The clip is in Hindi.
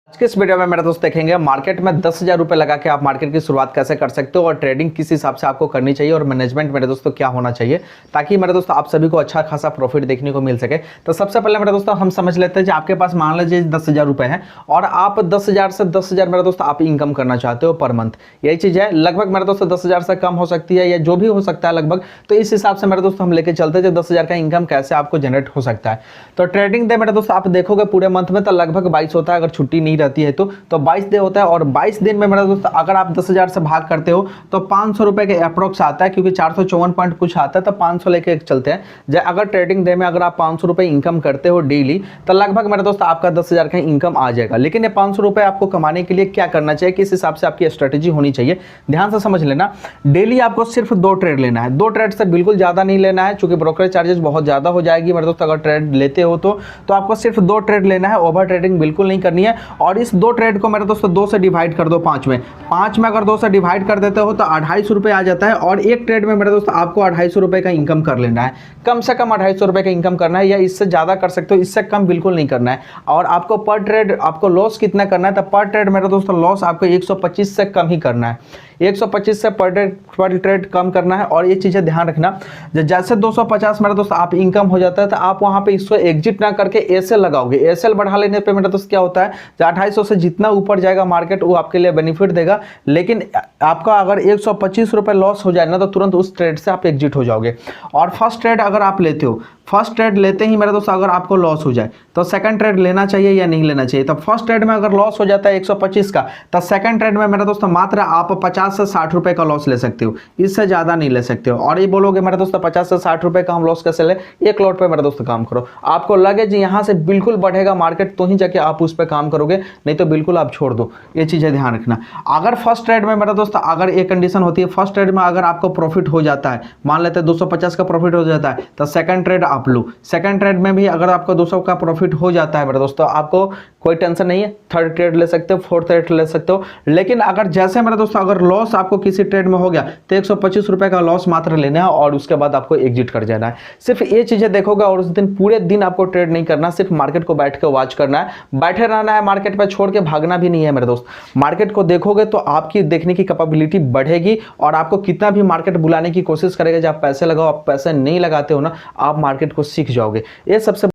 आज के इस वीडियो में मेरे दोस्त देखेंगे मार्केट में 10,000 रुपए लगा के आप मार्केट की शुरुआत कैसे कर सकते हो और ट्रेडिंग किस हिसाब से आपको करनी चाहिए और मैनेजमेंट मेरे दोस्तों क्या होना चाहिए ताकि मेरे दोस्तों आप सभी को अच्छा खासा प्रॉफिट देखने को मिल सके। तो सबसे पहले मेरे दोस्तों हम समझ लेते हैं कि आपके पास मान लीजिए 10,000 रुपए हैं और आप 10,000 से 10,000 मेरे दोस्तों आप इनकम करना चाहते हो पर मंथ। यही चीज है, लगभग मेरे दोस्तों 10,000 से कम हो सकती है या जो भी हो सकता है लगभग। तो इस हिसाब से मेरे दोस्तों हम लेके चलते हैं 10,000 का इनकम कैसे आपको जनरेट हो सकता है। तो ट्रेडिंग डे मेरे दोस्तों आप देखोगे पूरे मंथ में तो लगभग 22 होता है, अगर छुट्टी नहीं रहती है तो 22 डे होता है। और 22 दिन में मेरा दोस्त अगर आप 10,000 से भाग करते हो तो 500 रुपए के अप्रोक्स आता है, क्योंकि 454 पॉइंट कुछ आता है तो 500 लेके चलते हैं। अगर ट्रेडिंग डे में अगर आप 500 रुपए इनकम करते हो डेली तो लगभग मेरे दोस्त आपका 10,000 का इनकम आ जाएगा। लेकिन ये 500 रुपए आपको कमाने के लिए क्या करना चाहिए, किस हिसाब से आपकी स्ट्रेटेजी होनी चाहिए, ध्यान से समझ लेना। डेली आपको सिर्फ 2 ट्रेड लेना है, 2 ट्रेड से बिल्कुल ज्यादा नहीं लेना है, क्योंकि ब्रोकरेज चार्जेस बहुत ज्यादा हो जाएगी मेरे दोस्त अगर ट्रेड लेते हो तो आपको सिर्फ 2 ट्रेड लेना है, ओवर ट्रेडिंग बिल्कुल नहीं करनी है। और इस 2 ट्रेड को मेरे दोस्तों 2 से डिवाइड कर दो 5 में। 5 में अगर 2 से डिवाइड कर देते हो तो 250 रुपए आ जाता है। और एक ट्रेड में मेरे दोस्त आपको 250 रुपए का इनकम कर लेना है, कम से कम 250 रुपए का इनकम करना है, या इससे ज्यादा कर सकते हो, इससे कम बिल्कुल नहीं करना है। और आपको पर ट्रेड आपको लॉस कितना करना है, तो पर ट्रेड मेरे दोस्तों लॉस आपको 125 से कम ही करना है, 125 से पर ट्रेड कम करना है। और ये चीजें ध्यान रखना, जैसे 250 मेरे दोस्त आप इनकम हो जाता है तो आप वहां पे इसको एग्जिट ना करके एसएल लगाओगे। एसएल बढ़ा लेने पे मेरे दोस्त क्या होता है, 250 से जितना ऊपर जाएगा मार्केट वो आपके लिए बेनिफिट देगा। लेकिन आपका अगर 125 रुपए लॉस हो जाए ना तो तुरंत उस ट्रेड से आप एग्जिट हो जाओगे। और फर्स्ट ट्रेड अगर आप लेते हो, फर्स्ट ट्रेड लेते ही मेरे दोस्त अगर आपको लॉस हो जाए तो सेकंड ट्रेड लेना चाहिए या नहीं लेना चाहिए। तो फर्स्ट ट्रेड में अगर लॉस हो जाता है 125 का तो सेकंड ट्रेड में मेरे दोस्त मात्र आप 50 से 60 रुपए का लॉस ले सकते हो, इससे ज्यादा नहीं ले सकते हो। और ये बोलोगे मेरे दोस्त 50 से 60 रुपए का हम लॉस कैसे ले, एक लॉट पे मेरे दोस्त काम करो। आपको लगे जी यहाँ से बिल्कुल बढ़ेगा मार्केट तो ही जाके आप उस पर काम करोगे, नहीं तो बिल्कुल आप छोड़ दो। ये चीजें ध्यान रखना। अगर फर्स्ट ट्रेड में मेरे दोस्त अगर एक कंडीशन होती है, फर्स्ट ट्रेड में अगर आपको प्रॉफिट हो जाता है, मान लेते हैं 250 का प्रॉफिट हो जाता है तो सेकंड ट्रेड आप लो। सेकंड ट्रेड में भी अगर आपको 200 का प्रॉफिट हो जाता है मेरे दोस्तों आपको कोई टेंशन नहीं है, थर्ड ट्रेड ले सकते हो, फोर्थ ट्रेड ले सकते हो। लेकिन अगर जैसे मेरे दोस्तों अगर लॉस आपको किसी ट्रेड में हो गया तो 125 रुपए का लॉस मात्र लेना है और उसके बाद आपको एग्जिट कर जाना है। सिर्फ ये चीजें देखोगे और उस दिन पूरे दिन आपको ट्रेड नहीं करना, सिर्फ मार्केट को बैठ के वॉच करना है, बैठे रहना है, मार्केट पे छोड़ के भागना भी नहीं है मेरे दोस्त। मार्केट को देखोगे तो आपकी देखने की कैपेबिलिटी बढ़ेगी और आपको कितना भी मार्केट बुलाने की कोशिश करेगा, जब आप पैसे लगाओ, आप पैसे नहीं लगाते हो ना, आप मार्केट को सीख जाओगे। ये सबसे